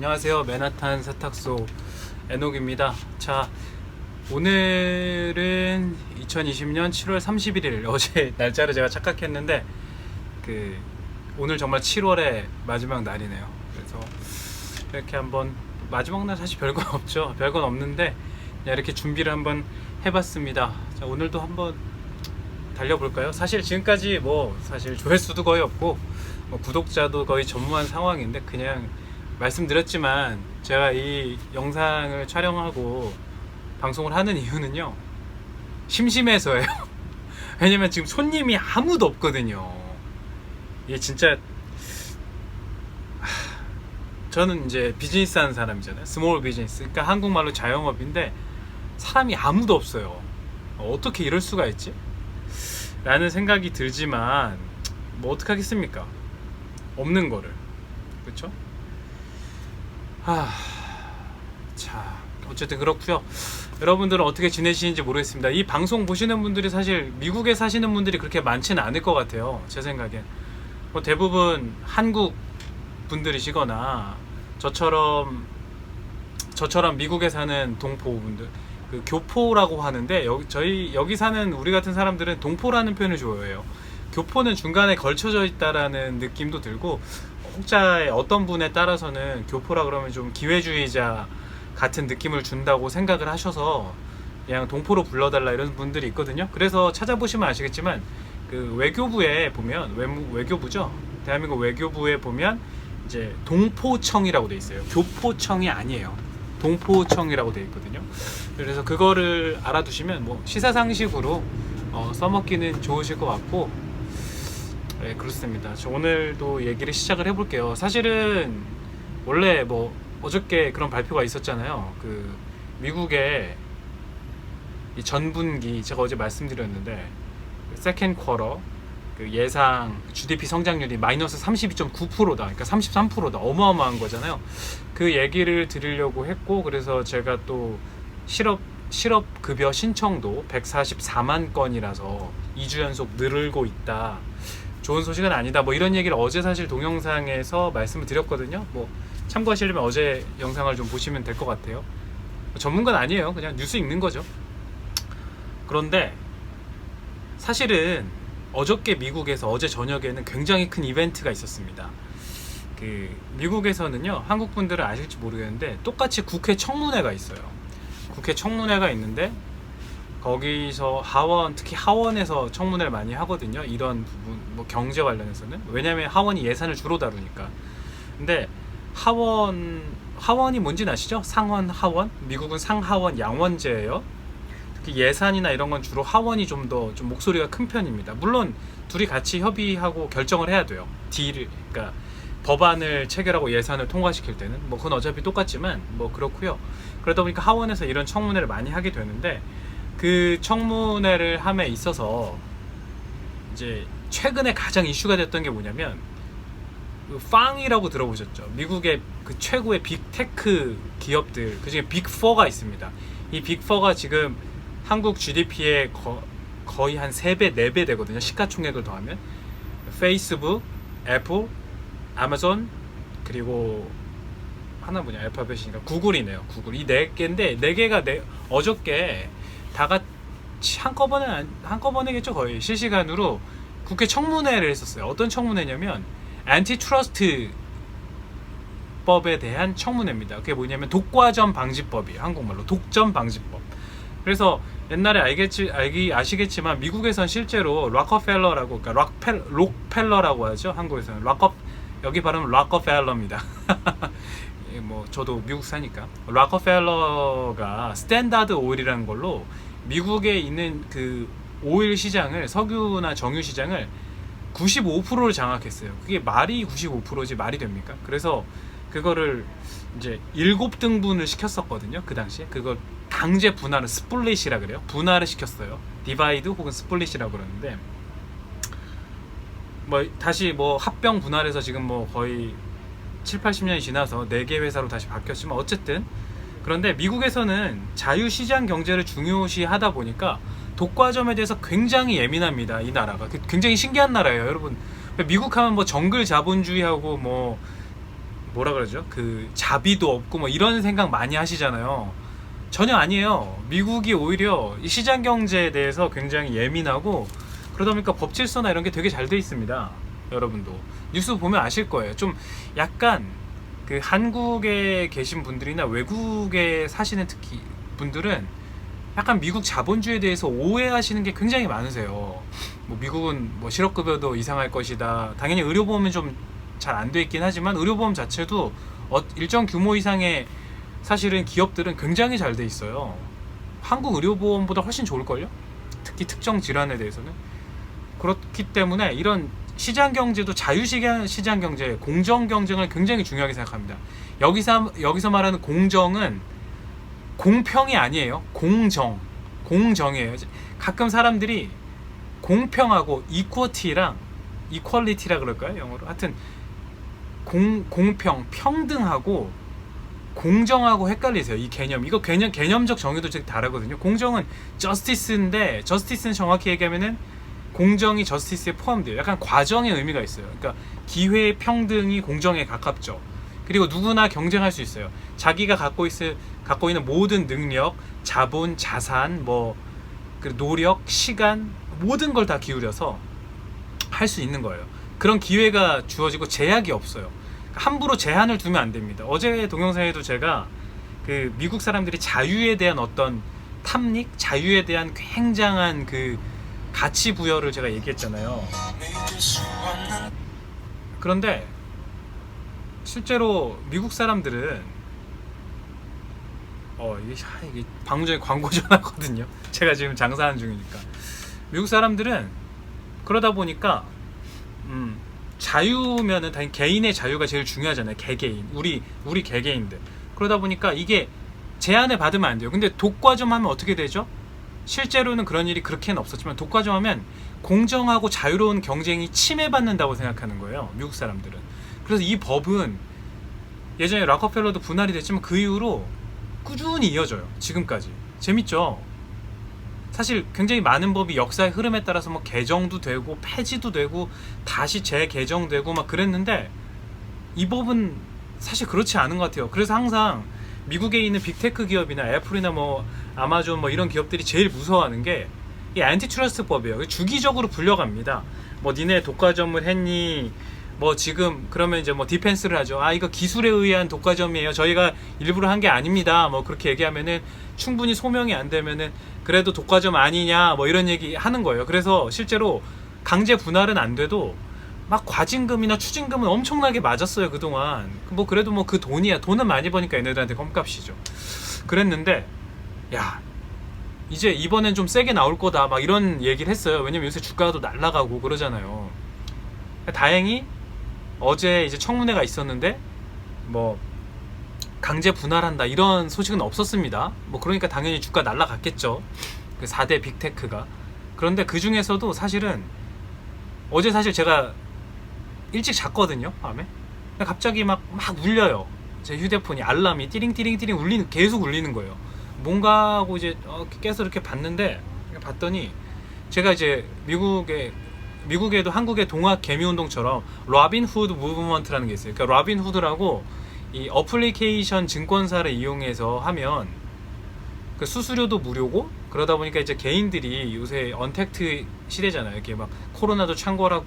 안녕하세요. 맨하탄 세탁소 에녹입니다. 자, 오늘은 2020년 7월 31일 어제 날짜를 제가 착각했는데 오늘 정말 7월의 마지막 날이네요. 그래서 이렇게 한번 마지막 날 사실 별건 없죠. 별건 없는데 그냥 이렇게 준비를 한번 해봤습니다. 자, 오늘도 한번 달려볼까요? 사실 지금까지 사실 조회수도 거의 없고 구독자도 거의 전무한 상황인데 그냥 말씀드렸지만 제가 이 영상을 촬영하고 방송을 하는 이유는요, 심심해서예요. 왜냐면 지금 손님이 아무도 없거든요. 이게 진짜 저는 이제 비즈니스 하는 사람이잖아요. 스몰 비즈니스, 그러니까 한국말로 자영업인데 사람이 아무도 없어요. 어떻게 이럴 수가 있지? 라는 생각이 들지만 어떡하겠습니까? 없는 거를. 그렇죠? 자, 어쨌든 그렇고요. 여러분들은 어떻게 지내시는지 모르겠습니다. 이 방송 보시는 분들이 사실 미국에 사시는 분들이 그렇게 많지는 않을 것 같아요. 제 생각엔 대부분 한국 분들이시거나 저처럼 미국에 사는 동포분들, 교포라고 하는데 여기 사는 우리 같은 사람들은 동포라는 표현을 좋아해요. 교포는 중간에 걸쳐져 있다라는 느낌도 들고, 혹자의 어떤 분에 따라서는 교포라 그러면 좀 기회주의자 같은 느낌을 준다고 생각을 하셔서 그냥 동포로 불러달라 이런 분들이 있거든요. 그래서 찾아보시면 아시겠지만 외교부에 보면 외교부죠. 대한민국 외교부에 보면 이제 동포청이라고 돼 있어요. 교포청이 아니에요. 동포청이라고 돼 있거든요. 그래서 그거를 알아두시면 시사상식으로 써먹기는 좋으실 것 같고, 네, 그렇습니다. 저 오늘도 얘기를 시작을 해볼게요. 사실은 원래 어저께 그런 발표가 있었잖아요. 미국의 이 전분기, 제가 어제 말씀드렸는데 세컨드 쿼터 예상 GDP 성장률이 마이너스 32.9%다. 그러니까 33%다. 어마어마한 거잖아요. 그 얘기를 드리려고 했고, 그래서 제가 또 실업급여 신청도 144만 건이라서 2주 연속 늘고 있다. 좋은 소식은 아니다. 이런 얘기를 어제 사실 동영상에서 말씀을 드렸거든요. 참고하시려면 어제 영상을 좀 보시면 될 것 같아요. 전문가는 아니에요. 그냥 뉴스 읽는 거죠. 그런데 사실은 어저께 미국에서 어제 저녁에는 굉장히 큰 이벤트가 있었습니다. 미국에서는요, 한국 분들은 아실지 모르겠는데 똑같이 국회 청문회가 있어요. 국회 청문회가 있는데 거기서 특히 하원에서 청문회를 많이 하거든요. 이런 부분, 경제 관련해서는. 왜냐면 하원이 예산을 주로 다루니까. 근데 하원이 뭔지는 아시죠? 상원, 하원. 미국은 상하원, 양원제예요. 특히 예산이나 이런 건 주로 하원이 좀 목소리가 큰 편입니다. 물론 둘이 같이 협의하고 결정을 해야 돼요. 그러니까 법안을 체결하고 예산을 통과시킬 때는 그건 어차피 똑같지만 그렇고요. 그러다 보니까 하원에서 이런 청문회를 많이 하게 되는데, 그 청문회를 함에 있어서 이제 최근에 가장 이슈가 됐던 게 뭐냐면 팡이라고 들어보셨죠? 미국의 최고의 빅테크 기업들, 그중에 빅4가 있습니다. 이 빅4가 지금 한국 GDP의 거의 한 3배, 4배 되거든요. 시가총액을 더하면. 페이스북, 애플, 아마존, 그리고 하나 알파벳이니까 구글이네요. 구글. 이 4개인데 4개가 어저께 다 같이 한꺼번에겠죠. 거의 실시간으로 국회 청문회를 했었어요. 어떤 청문회냐면 안티트러스트 법에 대한 청문회입니다. 그게 뭐냐면 독과점 방지법이에요. 한국말로 독점 방지법. 그래서 옛날에 아시겠지만 미국에선 실제로 락커펠러라고, 그러니까 록펠러라고 하죠. 한국에서는 여기 발음은 락커펠러입니다. 저도 미국 사니까. 락커펠러가 스탠다드 오일이라는 걸로 미국에 있는 오일 시장을, 석유나 정유 시장을 95%를 장악했어요. 그게 말이 95%지 말이 됩니까? 그래서 그거를 이제 7등분을 시켰었거든요. 그 당시에 그걸 강제 분할을, 스플릿이라 그래요. 분할을 시켰어요. 디바이드 혹은 스플릿이라고 그러는데, 다시 합병 분할해서 지금 거의 7-80년이 지나서 4개 회사로 다시 바뀌었지만, 어쨌든 그런데 미국에서는 자유시장 경제를 중요시 하다 보니까 독과점에 대해서 굉장히 예민합니다. 이 나라가 굉장히 신기한 나라예요, 여러분. 미국 하면 정글 자본주의하고 뭐라 그러죠? 그 자비도 없고 뭐 이런 생각 많이 하시잖아요. 전혀 아니에요. 미국이 오히려 이 시장 경제에 대해서 굉장히 예민하고 그러다 보니까 법 질서나 이런 게 되게 잘 돼 있습니다. 여러분도 뉴스 보면 아실 거예요. 좀 약간 그 한국에 계신 분들이나 외국에 사시는 특히 분들은 약간 미국 자본주의에 대해서 오해하시는 게 굉장히 많으세요. 뭐 미국은 뭐 실업급여도 이상할 것이다. 당연히 의료보험은 좀 잘 안 돼 있긴 하지만 의료보험 자체도 일정 규모 이상의 사실은 기업들은 굉장히 잘 돼 있어요. 한국 의료보험보다 훨씬 좋을걸요? 특히 특정 질환에 대해서는. 그렇기 때문에 이런 시장 경제도 자유시장 경제, 공정 경쟁을 굉장히 중요하게 생각합니다. 여기서 말하는 공정은 공평이 아니에요. 공정이에요. 가끔 사람들이 공평하고 이퀄리티라 그럴까요? 영어로. 하여튼 공평, 평등하고 공정하고 헷갈리세요. 이 개념. 이거 개념적 정의도 되게 다르거든요. 공정은 저스티스인데, 저스티스는 정확히 얘기하면은 공정이 저스티스에 포함돼요. 약간 과정의 의미가 있어요. 그러니까 기회의 평등이 공정에 가깝죠. 그리고 누구나 경쟁할 수 있어요. 자기가 갖고 있는 모든 능력, 자본, 자산, 노력, 시간, 모든 걸 다 기울여서 할 수 있는 거예요. 그런 기회가 주어지고 제약이 없어요. 함부로 제한을 두면 안 됩니다. 어제 동영상에도 제가 그 미국 사람들이 자유에 대한 어떤 탐닉, 자유에 대한 굉장한 그 가치 부여를 제가 얘기했잖아요. 그런데 실제로 미국 사람들은 이게 방금 전에 광고 전화거든요. 제가 지금 장사하는 중이니까. 미국 사람들은 그러다 보니까 자유면은 당연히 개인의 자유가 제일 중요하잖아요. 개개인, 우리 개개인들. 그러다 보니까 이게 제한을 받으면 안 돼요. 근데 독과점 하면 어떻게 되죠? 실제로는 그런 일이 그렇게는 없었지만 독과점 하면 공정하고 자유로운 경쟁이 침해받는다고 생각하는 거예요. 미국 사람들은. 그래서 이 법은 예전에 락커펠러도 분할이 됐지만 그 이후로 꾸준히 이어져요. 지금까지. 재밌죠? 사실 굉장히 많은 법이 역사의 흐름에 따라서 뭐 개정도 되고 폐지도 되고 다시 재개정되고 막 그랬는데 이 법은 사실 그렇지 않은 것 같아요. 그래서 항상 미국에 있는 빅테크 기업이나 애플이나 뭐 아마존 뭐 이런 기업들이 제일 무서워하는 게 이 안티트러스트법이에요. 주기적으로 불려갑니다. 뭐 니네 독과점을 했니? 뭐 지금 그러면 이제 뭐 디펜스를 하죠. 이거 기술에 의한 독과점이에요. 저희가 일부러 한 게 아닙니다. 뭐 그렇게 얘기하면은 충분히 소명이 안 되면은 그래도 독과점 아니냐 뭐 이런 얘기 하는 거예요. 그래서 실제로 강제 분할은 안 돼도 막 과징금이나 추징금은 엄청나게 맞았어요. 그동안. 뭐 그래도 뭐 그 돈이야. 돈은 많이 버니까 얘네들한테 껌값이죠. 그랬는데 야 이제 이번엔 좀 세게 나올 거다 막 이런 얘기를 했어요. 왜냐면 요새 주가도 날아가고 그러잖아요. 다행히 어제 이제 청문회가 있었는데 뭐 강제 분할한다 이런 소식은 없었습니다. 뭐 그러니까 당연히 주가 날아갔겠죠. 그 4대 빅테크가. 그런데 그 중에서도 사실은 어제 사실 제가 일찍 잤거든요. 밤에. 갑자기 막 울려요. 제 휴대폰이 알람이 띠링띠링띠링 계속 울리는 거예요. 뭔가 하고 이제 깨서 이렇게 봤는데 봤더니 제가 이제 미국에도 한국의 동학 개미운동처럼 로빈 후드 무브먼트라는 게 있어요. 그러니까 로빈 후드라고 이 어플리케이션 증권사를 이용해서 하면 그 수수료도 무료고 그러다 보니까 이제 개인들이 요새 언택트 시대잖아요. 이렇게 막 코로나도 창궐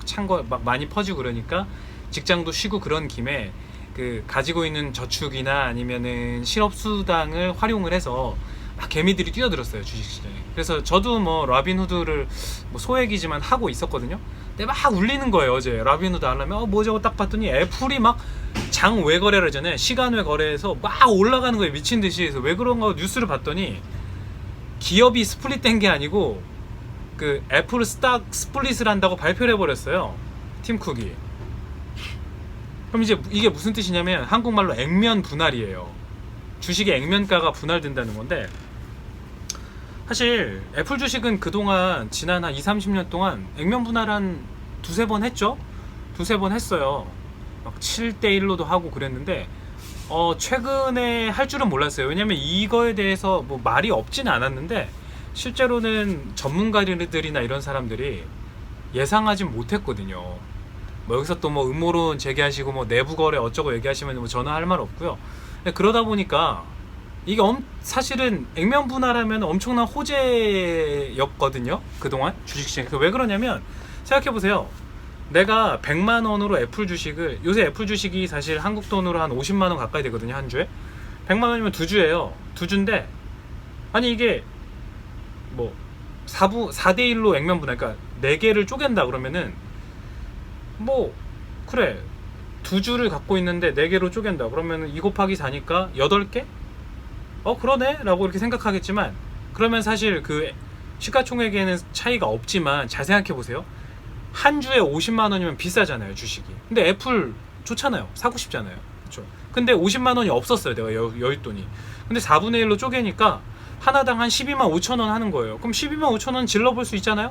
막 많이 퍼지고 그러니까 직장도 쉬고 그런 김에 그 가지고 있는 저축이나 아니면은 실업수당을 활용을 해서 막 개미들이 뛰어들었어요. 주식시장에. 그래서 저도 뭐 라빈후드를 뭐 소액이지만 하고 있었거든요. 근데 막 울리는 거예요. 어제 라빈후드 하려면 뭐지 하고 딱 봤더니 애플이 막 장 외거래를 하잖아요. 시간 외거래에서 막 올라가는 거예요. 미친 듯이. 해서 왜 그런가 뉴스를 봤더니 기업이 스플릿된 게 아니고 그 애플 스탁 스플릿을 한다고 발표를 해버렸어요. 팀 쿡이. 그럼 이제 이게 무슨 뜻이냐면 한국말로 액면 분할이에요. 주식의 액면가가 분할된다는 건데 사실 애플 주식은 그동안 지난 한 20-30년 동안 액면 분할 한 두세 번 했죠? 두세 번 했어요. 막 7대1로도 하고 그랬는데 최근에 할 줄은 몰랐어요. 왜냐면 이거에 대해서 뭐 말이 없지는 않았는데 실제로는 전문가들이나 이런 사람들이 예상하진 못했거든요. 뭐 여기서 또 뭐 음모론 제기하시고 뭐 내부 거래 어쩌고 얘기하시면 뭐 저는 할 말 없고요. 그러다 보니까 이게 사실은 액면 분할하면 엄청난 호재였거든요. 그동안 주식시장. 왜 그러냐면 생각해 보세요. 내가 100만 원으로 애플 주식을, 요새 애플 주식이 사실 한국 돈으로 한 50만 원 가까이 되거든요, 한 주에. 100만 원이면 두 주예요. 두 주인데 아니 이게 뭐 4대 1로 액면 분할, 그러니까 4개를 쪼갠다 그러면은 뭐 그래 두 주를 갖고 있는데 4개로 쪼갠다 그러면은 2 곱하기 4니까 8개? 그러네 라고 이렇게 생각하겠지만, 그러면 사실 그 시가총액에는 차이가 없지만 잘 생각해 보세요. 한 주에 50만 원이면 비싸잖아요, 주식이. 근데 애플 좋잖아요, 사고 싶잖아요. 그렇죠? 근데 50만 원이 없었어요, 내가 여윳돈이. 근데 4분의 1로 쪼개니까 하나당 한 12만 5천 원 하는 거예요. 그럼 12만 5천 원 질러볼 수 있잖아요.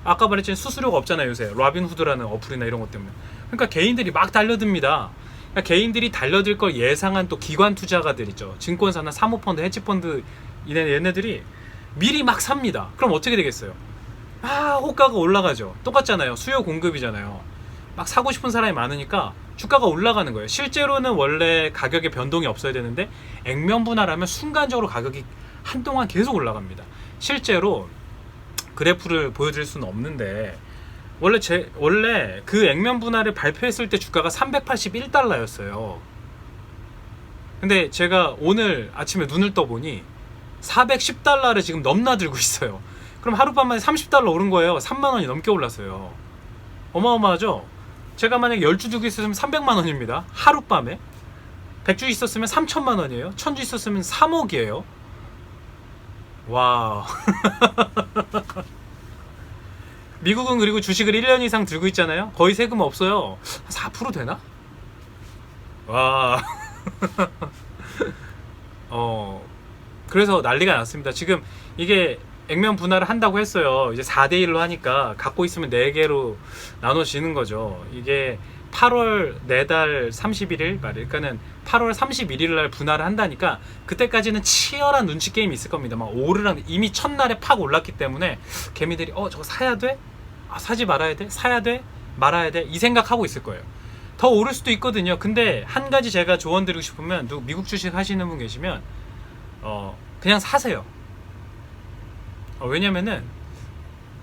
아까 말했지만 수수료가 없잖아요, 요새 라빈후드라는 어플이나 이런 것 때문에. 그러니까 개인들이 막 달려듭니다. 그러니까 개인들이 달려들 걸 예상한 또 기관 투자가들 있죠, 증권사나 사모펀드, 헤지펀드, 얘네들이 미리 막 삽니다. 그럼 어떻게 되겠어요? 호가가 올라가죠. 똑같잖아요, 수요 공급이잖아요. 막 사고 싶은 사람이 많으니까 주가가 올라가는 거예요. 실제로는 원래 가격에 변동이 없어야 되는데 액면 분할하면 순간적으로 가격이 한동안 계속 올라갑니다. 실제로 그래프를 보여드릴 수는 없는데 원래 그 액면 분할을 발표했을 때 주가가 381달러였어요. 근데 제가 오늘 아침에 눈을 떠보니 410달러를 지금 넘나들고 있어요. 그럼 하룻밤 만에 30달러 오른 거예요. 3만 원이 넘게 올랐어요. 어마어마하죠? 제가 만약에 10주 두고 있었으면 300만 원입니다. 하룻밤에. 100주 있었으면 3천만 원이에요. 1000주 있었으면 3억이에요. 와. 미국은 그리고 주식을 1년 이상 들고 있잖아요. 거의 세금 없어요. 4% 되나? 와. 그래서 난리가 났습니다. 지금 이게 액면 분할을 한다고 했어요. 이제 4대 1로 하니까 갖고 있으면 4개로 나눠지는 거죠. 이게 8월 4달 31일 말, 그러니까는 8월 31일 날 분할을 한다니까 그때까지는 치열한 눈치 게임이 있을 겁니다. 막 오르락, 이미 첫날에 팍 올랐기 때문에 개미들이 저거 사야 돼? 사지 말아야 돼? 사야 돼? 말아야 돼? 이 생각하고 있을 거예요. 더 오를 수도 있거든요. 근데 한 가지 제가 조언 드리고 싶으면, 미국 주식 하시는 분 계시면 그냥 사세요. 왜냐면은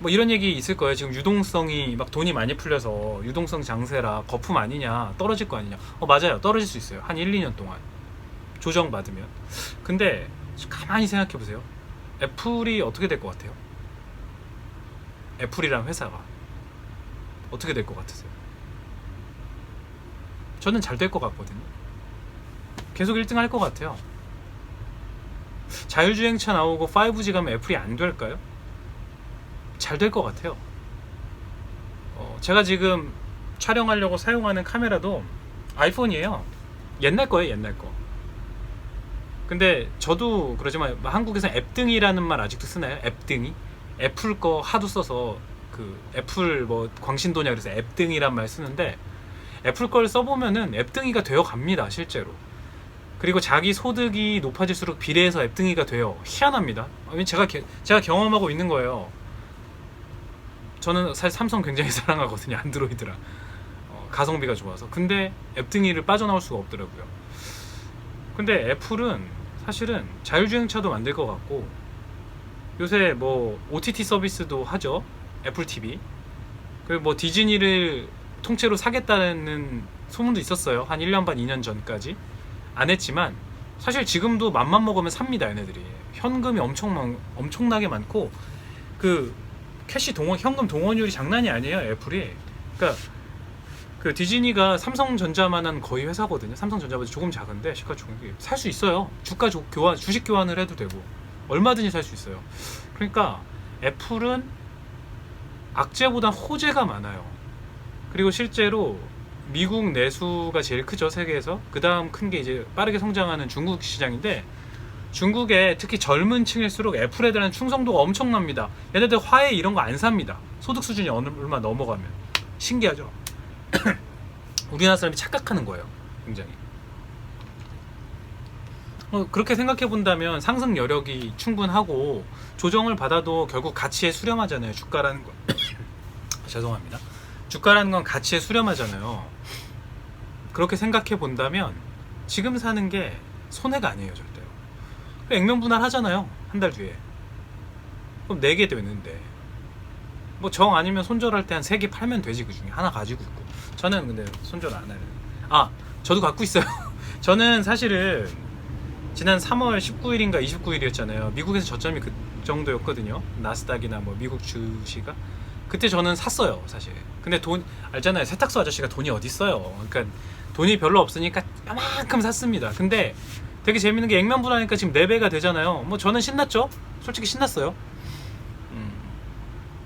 뭐 이런 얘기 있을 거예요. 지금 유동성이 막 돈이 많이 풀려서 유동성 장세라 거품 아니냐, 떨어질 거 아니냐. 맞아요, 떨어질 수 있어요. 한 1-2년 동안 조정 받으면. 근데 가만히 생각해 보세요. 애플이 어떻게 될 것 같아요? 애플이란 회사가 어떻게 될 것 같으세요? 저는 잘 될 것 같거든요. 계속 1등 할 것 같아요. 자율주행차 나오고 5G 가면 애플이 안 될까요? 잘 될 것 같아요. 제가 지금 촬영하려고 사용하는 카메라도 아이폰이에요. 옛날 거예요, 옛날 거. 근데 저도 그러지만 한국에서 앱등이라는 말 아직도 쓰나요? 앱등이? 애플 거 하도 써서 그 애플 뭐 광신도냐 그래서 앱등이란 말 쓰는데, 애플 걸 써보면은 앱등이가 되어 갑니다, 실제로. 그리고 자기 소득이 높아질수록 비례해서 앱등이가 돼요. 희한합니다. 제가 경험하고 있는 거예요. 저는 사실 삼성 굉장히 사랑하거든요, 안드로이드랑. 가성비가 좋아서. 근데 앱등이를 빠져나올 수가 없더라고요. 근데 애플은 사실은 자율주행차도 만들 것 같고, 요새 뭐 OTT 서비스도 하죠, 애플 TV. 그리고 뭐 디즈니를 통째로 사겠다는 소문도 있었어요. 한 1년 반 2년 전까지. 안 했지만 사실 지금도 맘만 먹으면 삽니다, 얘네들이. 현금이 엄청나게 많고, 그 캐시 현금 동원율이 장난이 아니에요, 애플이. 그러니까 그 디즈니가 삼성전자만한 거의 회사거든요. 삼성전자보다 조금 작은데 시가총액이 살 수 있어요. 주식 교환을 해도 되고 얼마든지 살 수 있어요. 그러니까 애플은 악재보다 호재가 많아요. 그리고 실제로 미국 내수가 제일 크죠, 세계에서. 그 다음 큰 게 이제 빠르게 성장하는 중국 시장인데, 중국에 특히 젊은 층일수록 애플에 대한 충성도가 엄청납니다. 얘네들 화해 이런 거 안 삽니다. 소득 수준이 얼마 넘어가면. 신기하죠? 우리나라 사람이 착각하는 거예요, 굉장히. 그렇게 생각해 본다면 상승 여력이 충분하고, 조정을 받아도 결국 가치에 수렴하잖아요, 주가라는 거. 죄송합니다. 주가라는 건 가치에 수렴하잖아요. 그렇게 생각해 본다면 지금 사는 게 손해가 아니에요, 절대로. 액면분할 하잖아요, 한 달 뒤에. 그럼 4개 되는데 뭐 정 아니면 손절할 때 한 3개 팔면 되지. 그 중에 하나 가지고 있고. 저는 근데 손절 안 해요. 아, 저도 갖고 있어요. 저는 사실은 지난 3월 19일인가 29일이었잖아요. 미국에서 저점이 그 정도였거든요. 나스닥이나 뭐 미국 주시가. 그때 저는 샀어요, 사실. 근데 돈 알잖아요. 세탁소 아저씨가 돈이 어디 있어요. 그러니까 돈이 별로 없으니까 요만큼 샀습니다. 근데 되게 재밌는 게 액면분하니까 지금 4배가 되잖아요. 뭐 저는 신났죠. 솔직히 신났어요.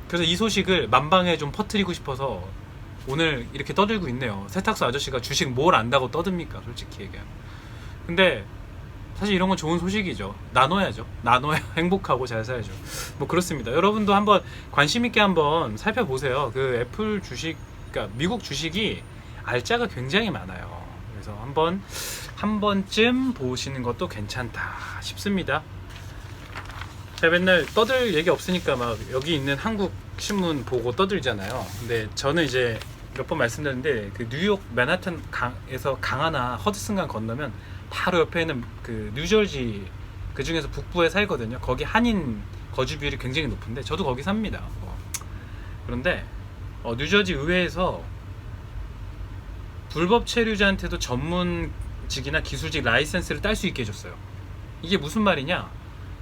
그래서 이 소식을 만방에 좀 퍼뜨리고 싶어서 오늘 이렇게 떠들고 있네요. 세탁소 아저씨가 주식 뭘 안다고 떠듭니까, 솔직히 얘기하면. 근데 사실 이런 건 좋은 소식이죠. 나눠야죠. 나눠야 행복하고 잘 살죠. 뭐 그렇습니다. 여러분도 한번 관심 있게 한번 살펴보세요. 그 애플 주식, 그러니까 미국 주식이 알짜가 굉장히 많아요. 그래서 한 번쯤 보시는 것도 괜찮다 싶습니다. 제가 맨날 떠들 얘기 없으니까 막 여기 있는 한국 신문 보고 떠들잖아요. 근데 저는 이제 몇 번 말씀드렸는데 그 뉴욕 맨하탄 강에서 강 하나 허드슨강 건너면 바로 옆에 있는 그 뉴저지, 그 중에서 북부에 살거든요. 거기 한인 거주 비율이 굉장히 높은데 저도 거기 삽니다. 그런데 뉴저지 의회에서 불법 체류자한테도 전문직이나 기술직 라이센스를 딸 수 있게 해줬어요. 이게 무슨 말이냐?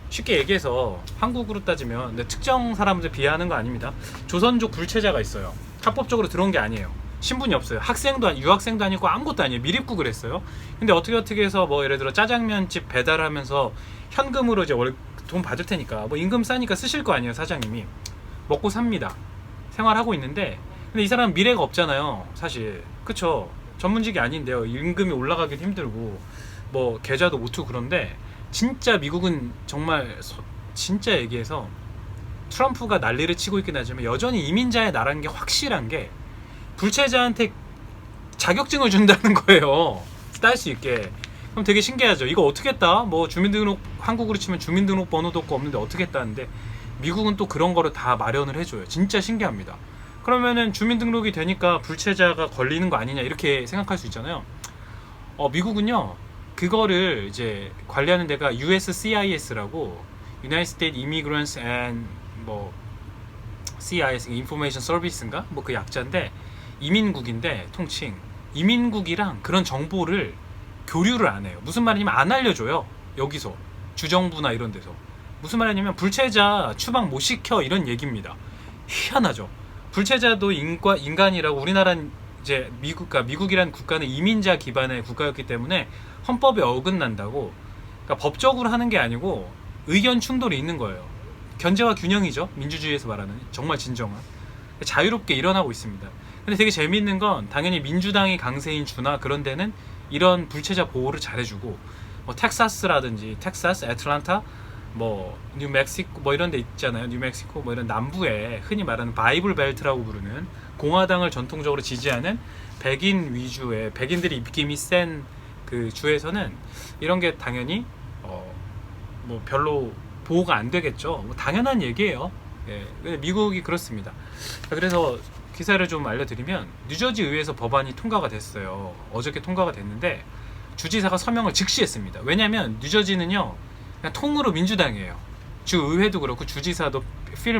쉽게 얘기해서 한국으로 따지면, 근데 특정 사람들 비하하는 거 아닙니다. 조선족 불체자가 있어요. 합법적으로 들어온 게 아니에요. 신분이 없어요. 학생도 아니, 유학생도 아니고 아무것도 아니에요. 미입국을 했어요. 근데 어떻게 해서 뭐 예를 들어 짜장면집 배달하면서 현금으로 이제 돈 받을 테니까 뭐 임금 싸니까 쓰실 거 아니에요. 사장님이 먹고 삽니다. 생활하고 있는데, 근데 이 사람은 미래가 없잖아요, 사실. 그쵸? 전문직이 아닌데요. 임금이 올라가기도 힘들고 뭐 계좌도 못 투고. 그런데 진짜 미국은 정말 진짜 얘기해서 트럼프가 난리를 치고 있긴 하지만 여전히 이민자의 나라는 게 확실한 게 불체자한테 자격증을 준다는 거예요. 딸 수 있게. 그럼 되게 신기하죠. 이거 어떻게 했다? 뭐 주민등록, 한국으로 치면 주민등록번호도 없고 없는데 어떻게 했다는데 미국은 또 그런 거를 다 마련을 해줘요. 진짜 신기합니다. 그러면은 주민등록이 되니까 불체자가 걸리는 거 아니냐 이렇게 생각할 수 있잖아요. 미국은요, 그거를 이제 관리하는 데가 USCIS라고 United States Immigrants and 뭐 CIS, Information Service인가? 뭐 그 약자인데 이민국인데 통칭 이민국이랑 그런 정보를 교류를 안 해요. 무슨 말이냐면 안 알려줘요. 여기서 주정부나 이런 데서. 무슨 말이냐면 불체자 추방 못 시켜 이런 얘기입니다. 희한하죠. 불체자도 인간이라고. 우리나라는 이제 미국이란 국가는 이민자 기반의 국가였기 때문에 헌법에 어긋난다고. 그러니까 법적으로 하는 게 아니고 의견 충돌이 있는 거예요. 견제와 균형이죠. 민주주의에서 말하는 정말 진정한. 자유롭게 일어나고 있습니다. 근데 되게 재미있는 건 당연히 민주당이 강세인 주나 그런 데는 이런 불체자 보호를 잘해주고, 뭐 텍사스라든지 애틀란타, 뭐 뉴멕시코 뭐 이런 데 있잖아요. 뉴멕시코 뭐 이런 남부에 흔히 말하는 바이블 벨트라고 부르는 공화당을 전통적으로 지지하는 백인 위주의, 백인들이 입김이 센 그 주에서는 이런 게 당연히 뭐 별로 보호가 안 되겠죠. 뭐 당연한 얘기예요. 예, 미국이 그렇습니다. 그래서 기사를 좀 알려드리면 뉴저지 의회에서 법안이 통과가 됐어요. 어저께 통과가 됐는데 주지사가 서명을 즉시 했습니다. 왜냐하면 뉴저지는요 그냥 통으로 민주당이에요. 주 의회도 그렇고 주지사도 필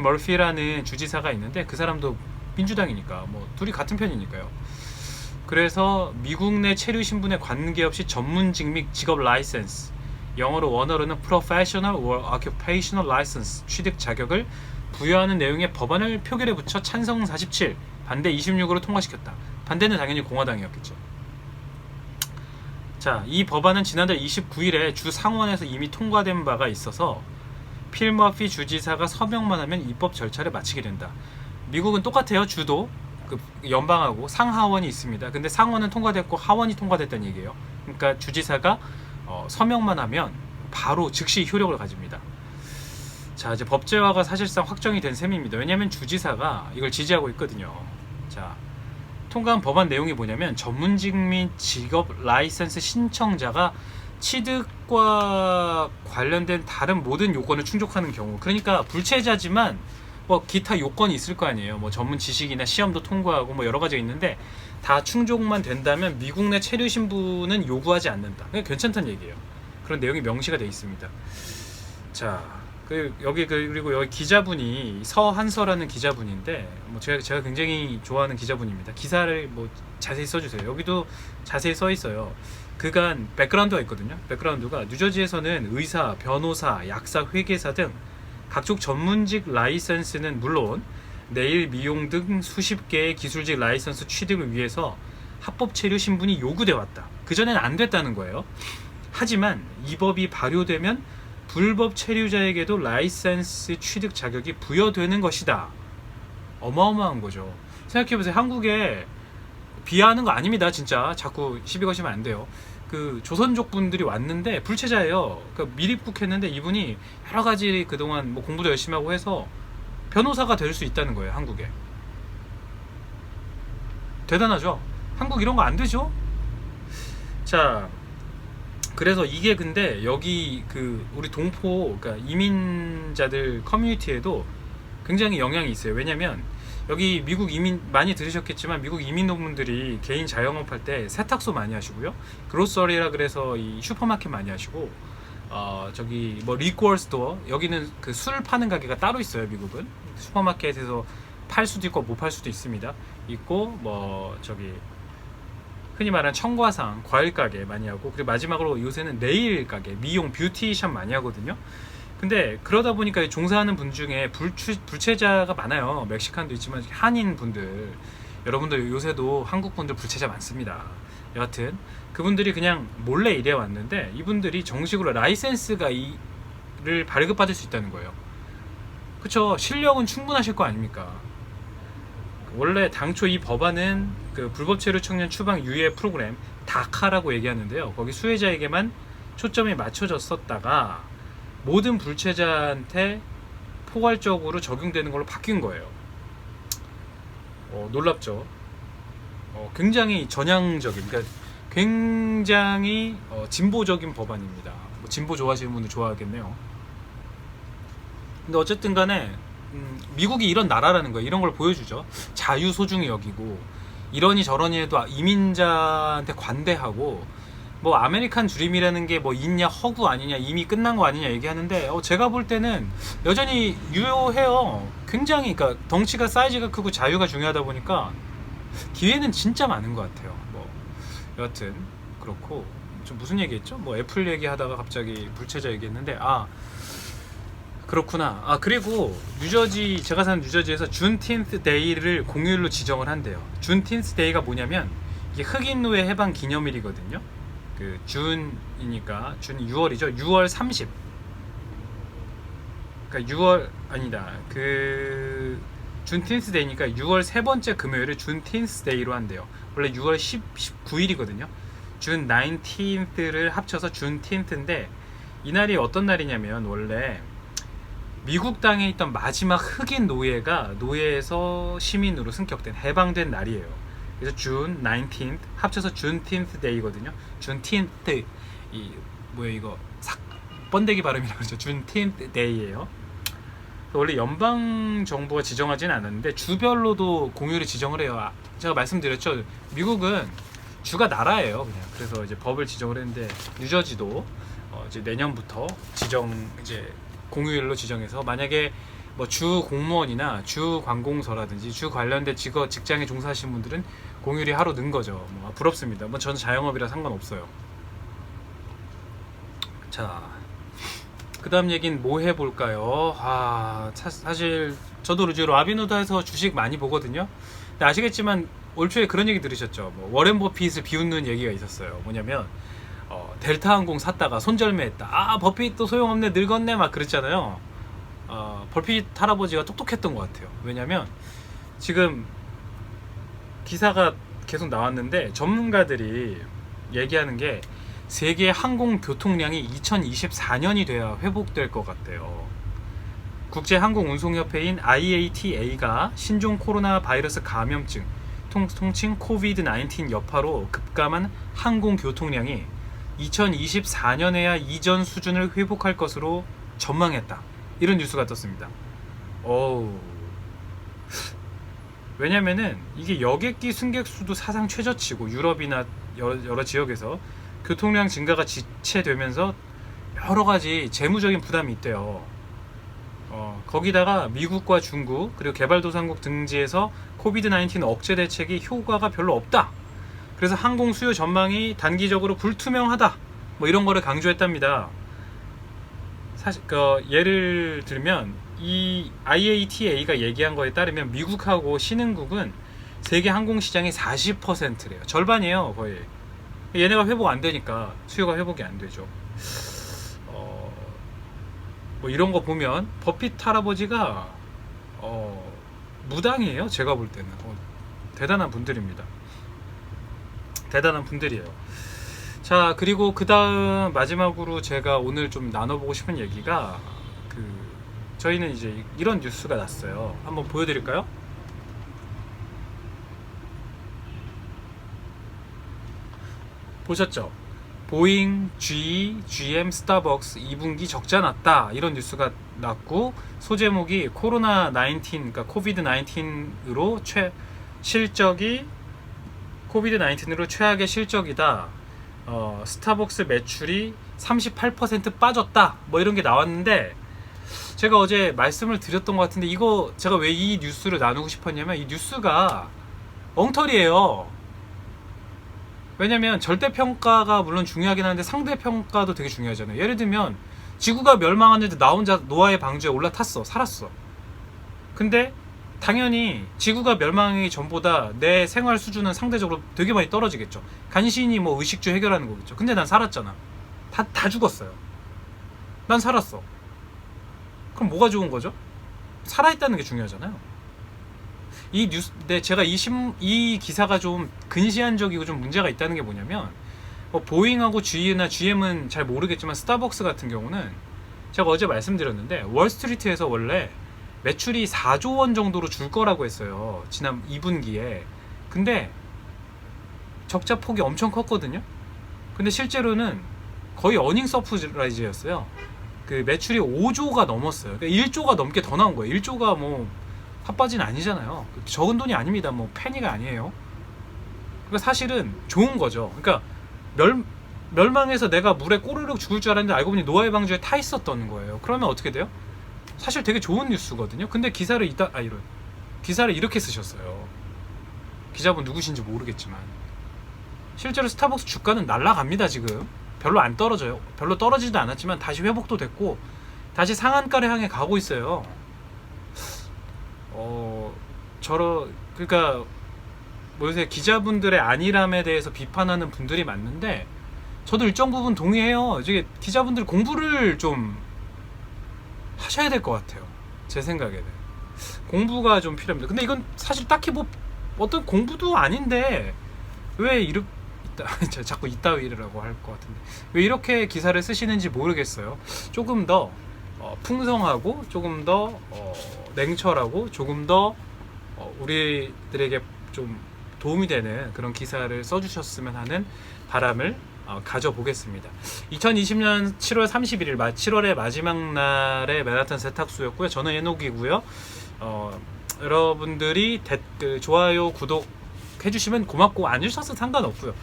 머피라는 주지사가 있는데 그 사람도 민주당이니까 뭐 둘이 같은 편이니까요. 그래서 미국 내 체류 신분에 관계없이 전문직 및 직업 라이센스, 영어로 원어로는 Professional or Occupational License 취득 자격을 부여하는 내용의 법안을 표결에 붙여 찬성 47, 반대 26으로 통과시켰다. 반대는 당연히 공화당이었겠죠. 자, 이 법안은 지난달 29일에 주 상원에서 이미 통과된 바가 있어서 필 머피 주지사가 서명만 하면 입법 절차를 마치게 된다. 미국은 똑같아요. 주도 그 연방하고 상하원이 있습니다. 근데 상원은 통과됐고 하원이 통과됐다는 얘기예요. 그러니까 주지사가 서명만 하면 바로 즉시 효력을 가집니다. 자, 이제 법제화가 사실상 확정이 된 셈입니다. 왜냐하면 주지사가 이걸 지지하고 있거든요. 자, 통과한 법안 내용이 뭐냐면 전문직 및 직업 라이센스 신청자가 취득과 관련된 다른 모든 요건을 충족하는 경우, 그러니까 불체자지만 뭐 기타 요건이 있을 거 아니에요. 뭐 전문 지식이나 시험도 통과하고 뭐 여러 가지가 있는데 다 충족만 된다면 미국 내 체류 신분은 요구하지 않는다. 그냥 괜찮다는 얘기예요. 그런 내용이 명시가 되어 있습니다. 자, 그리고 여기 기자분이 서한서라는 기자분인데 뭐 제가 굉장히 좋아하는 기자분입니다. 기사를 뭐 자세히 써주세요. 여기도 자세히 써 있어요. 그간 백그라운드가 있거든요. 백그라운드가 뉴저지에서는 의사, 변호사, 약사, 회계사 등 각종 전문직 라이선스는 물론 네일, 미용 등 수십 개의 기술직 라이선스 취득을 위해서 합법 체류 신분이 요구돼 왔다. 그전엔 안 됐다는 거예요. 하지만 이 법이 발효되면 불법 체류자에게도 라이선스 취득 자격이 부여되는 것이다. 어마어마한 거죠. 생각해보세요. 한국에 비하하는 거 아닙니다. 진짜 자꾸 시비 거시면 안 돼요. 그 조선족 분들이 왔는데 불체자예요. 그러니까 미입국했는데 이분이 여러 가지 그동안 뭐 공부도 열심히 하고 해서 변호사가 될 수 있다는 거예요. 한국에. 대단하죠. 한국 이런 거 안 되죠. 자, 그래서 이게 근데 여기 그 우리 동포, 그러니까 이민자들 커뮤니티에도 굉장히 영향이 있어요. 왜냐면 여기 미국 이민 많이 들으셨겠지만 미국 이민노분들이 개인 자영업할 때 세탁소 많이 하시고요, 그로서리라 그래서 이 슈퍼마켓 많이 하시고, 저기 뭐 리코어 스토어, 여기는 그 술 파는 가게가 따로 있어요. 미국은 슈퍼마켓에서 팔 수도 있고 못 팔 수도 있습니다. 있고 뭐 저기 흔히 말하는 청과상 과일 가게 많이 하고, 그리고 마지막으로 요새는 네일 가게, 미용 뷰티샵 많이 하거든요. 근데 그러다 보니까 종사하는 분 중에 불체자가 많아요. 멕시칸도 있지만 한인 분들, 여러분들 요새도 한국 분들 불체자 많습니다. 여하튼 그분들이 그냥 몰래 일해 왔는데 이분들이 정식으로 라이센스가 를 발급받을 수 있다는 거예요. 그쵸? 실력은 충분하실 거 아닙니까? 원래 당초 이 법안은 그 불법 체류 청년 추방 유예 프로그램 다카라고 얘기하는데요. 거기 수혜자에게만 초점이 맞춰졌었다가 모든 불체자한테 포괄적으로 적용되는 걸로 바뀐 거예요. 놀랍죠. 굉장히 전향적인, 그러니까 굉장히 진보적인 법안입니다. 뭐 진보 좋아하시는 분들 좋아하겠네요. 근데 어쨌든 간에 미국이 이런 나라라는 거예요. 이런 걸 보여주죠. 자유 소중히 여기고 이러니 저러니 해도 이민자한테 관대하고, 뭐 아메리칸 드림이라는 게 뭐 있냐 허구 아니냐 이미 끝난 거 아니냐 얘기하는데 제가 볼 때는 여전히 유효해요. 굉장히, 그러니까 덩치가 사이즈가 크고 자유가 중요하다 보니까 기회는 진짜 많은 것 같아요. 뭐 여하튼 그렇고, 좀 무슨 얘기했죠? 뭐 애플 얘기하다가 갑자기 불체자 얘기했는데 그렇구나. 그리고 뉴저지, 제가 사는 뉴저지에서 준틴스 데이를 공휴일로 지정을 한대요. 준틴스 데이가 뭐냐면 이게 흑인 노예 해방 기념일이거든요. 그 준이니까 준 6월이죠. 6월 30. 그러니까 6월 아니다. 그 준틴스 데이니까 6월 세 번째 금요일을 준틴스 데이로 한대요. 원래 6월 19일이거든요. 준 19th를 합쳐서 준틴트인데, 이 날이 어떤 날이냐면 원래 미국 땅에 있던 마지막 흑인 노예가 노예에서 시민으로 승격된, 해방된 날이에요. 그래서 준 19th 합쳐서 준틴트 데이거든요. 준틴트, 이 뭐야 이거 번데기 발음이라고 그러죠. 준틴트 데이예요. 원래 연방 정부가 지정하지는 않았는데 주별로도 공휴일을 지정을 해요. 제가 말씀드렸죠. 미국은 주가 나라예요, 그냥. 그래서 이제 법을 지정을 했는데 뉴저지도 이제 내년부터 이제 공휴일로 지정해서, 만약에 뭐 주 공무원이나 주 관공서라든지 주 관련된 직장에 종사하시는 분들은 공휴일이 하루 는 거죠. 뭐 부럽습니다. 뭐 저는 자영업이라 상관없어요. 자, 그 다음 얘기는 뭐 해볼까요? 사실 저도 이제 라빈후드에서 주식 많이 보거든요. 근데 아시겠지만 올 초에 그런 얘기 들으셨죠? 뭐 워렌 버핏을 비웃는 얘기가 있었어요. 뭐냐면 델타 항공 샀다가 손절매했다. 버핏도 소용없네, 늙었네, 막 그랬잖아요. 버핏 할아버지가 똑똑했던 것 같아요. 왜냐면 지금 기사가 계속 나왔는데 전문가들이 얘기하는 게 세계 항공 교통량이 2024년이 돼야 회복될 것 같대요. 국제항공운송협회인 IATA가 신종 코로나 바이러스 감염증, 통칭 코비드-19 여파로 급감한 항공 교통량이 2024년에야 이전 수준을 회복할 것으로 전망했다. 이런 뉴스가 떴습니다. 왜냐면은 이게 여객기 승객 수도 사상 최저치고 유럽이나 여러 지역에서 교통량 증가가 지체되면서 여러 가지 재무적인 부담이 있대요. 거기다가 미국과 중국 그리고 개발도상국 등지에서 코비드-19 억제 대책이 효과가 별로 없다. 그래서 항공 수요 전망이 단기적으로 불투명하다. 뭐 이런 거를 강조했답니다. 사실 예를 들면 이 IATA가 얘기한 거에 따르면 미국하고 신흥국은 세계 항공 시장의 40%래요. 절반이에요, 거의. 얘네가 회복 안 되니까 수요가 회복이 안 되죠. 뭐 이런 거 보면 버핏 할아버지가 무당이에요. 제가 볼 때는 대단한 분들입니다. 대단한 분들이에요. 자, 그리고 그 다음 마지막으로 제가 오늘 좀 나눠보고 싶은 얘기가 저희는 이제 이런 뉴스가 났어요. 한번 보여드릴까요? 보셨죠? 보잉, GE, GM, 스타벅스 2분기 적자 났다, 이런 뉴스가 났고, 소제목이 코로나19, 그러니까 코비드-19으로 실적이 코비드-19으로 최악의 실적이다. 스타벅스 매출이 38% 빠졌다. 뭐 이런 게 나왔는데, 제가 어제 말씀을 드렸던 것 같은데, 이거 제가 왜 이 뉴스를 나누고 싶었냐면, 이 뉴스가 엉터리예요. 왜냐면 절대평가가 물론 중요하긴 한데 상대평가도 되게 중요하잖아요. 예를 들면 지구가 멸망하는데 나 혼자 노아의 방주에 올라탔어. 살았어. 근데 당연히 지구가 멸망하기 전보다 내 생활 수준은 상대적으로 되게 많이 떨어지겠죠. 간신히 뭐 의식주 해결하는 거겠죠. 근데 난 살았잖아. 다 죽었어요. 난 살았어. 그럼 뭐가 좋은 거죠? 살아있다는 게 중요하잖아요. 이 뉴스, 제가 이 기사가 좀 근시안적이고 좀 문제가 있다는 게 뭐냐면, 보잉하고 GE나 GM은 잘 모르겠지만 스타벅스 같은 경우는 제가 어제 말씀드렸는데 월스트리트에서 원래 매출이 4조 원 정도로 줄 거라고 했어요. 지난 2분기에. 근데 적자 폭이 엄청 컸거든요. 근데 실제로는 거의 어닝 서프라이즈였어요. 그 매출이 5조가 넘었어요. 그러니까 1조가 넘게 더 나온 거예요. 1조가 뭐 핫바지는 아니잖아요. 적은 돈이 아닙니다. 뭐 페니가 아니에요. 그러니까 사실은 좋은 거죠. 그러니까 멸망해서 내가 물에 꼬르륵 죽을 줄 알았는데 알고 보니 노아의 방주에 타 있었던 거예요. 그러면 어떻게 돼요? 사실 되게 좋은 뉴스거든요. 근데 기사를 이렇게 쓰셨어요. 기자분 누구신지 모르겠지만 실제로 스타벅스 주가는 날아갑니다. 지금 별로 안 떨어져요. 별로 떨어지지도 않았지만 다시 회복도 됐고 다시 상한가를 향해 가고 있어요. 그러니까 요새 기자분들의 안일함에 대해서 비판하는 분들이 많는데 저도 일정 부분 동의해요. 이게 기자분들 공부를 좀 하셔야 될 것 같아요. 제 생각에는 공부가 좀 필요합니다. 근데 이건 사실 딱히 뭐 어떤 공부도 아닌데 왜 자꾸 이따위라고 할 것 같은데 왜 이렇게 기사를 쓰시는지 모르겠어요. 조금 더 풍성하고 조금 더 냉철하고 조금 더 우리들에게 좀 도움이 되는 그런 기사를 써주셨으면 하는 바람을 가져보겠습니다. 2020년 7월 31일 7월의 마지막 날의 맨하탄 세탁소였고요. 저는 예녹이고요. 여러분들이 댓글, 좋아요, 구독 해주시면 고맙고 안 주셔서 상관없고요.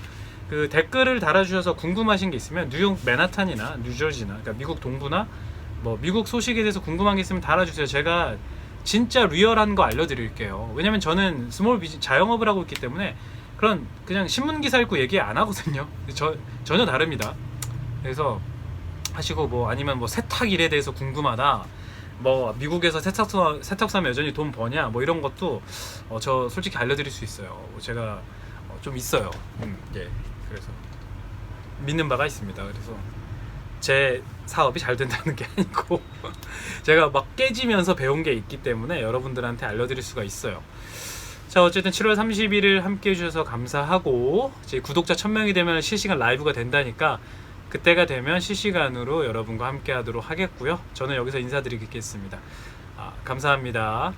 그 댓글을 달아주셔서 궁금하신 게 있으면 뉴욕 맨하탄이나 뉴저지나 그러니까 미국 동부나 뭐 미국 소식에 대해서 궁금한 게 있으면 달아주세요. 제가 진짜 리얼한 거 알려드릴게요. 왜냐면 저는 스몰 비즈니스 자영업을 하고 있기 때문에 그냥 신문 기사 읽고 얘기 안 하거든요. 전혀 다릅니다. 그래서 하시고 뭐 아니면 뭐 세탁 일에 대해서 궁금하다. 뭐 미국에서 세탁소 하면 여전히 돈 버냐 뭐 이런 것도 저 솔직히 알려드릴 수 있어요. 제가 좀 있어요. 예. 그래서 믿는 바가 있습니다. 그래서 제 사업이 잘 된다는 게 아니고 제가 막 깨지면서 배운 게 있기 때문에 여러분들한테 알려드릴 수가 있어요. 자, 어쨌든 7월 30일을 함께 해주셔서 감사하고 제 구독자 1000명이 되면 실시간 라이브가 된다니까 그때가 되면 실시간으로 여러분과 함께 하도록 하겠고요. 저는 여기서 인사드리겠습니다. 감사합니다.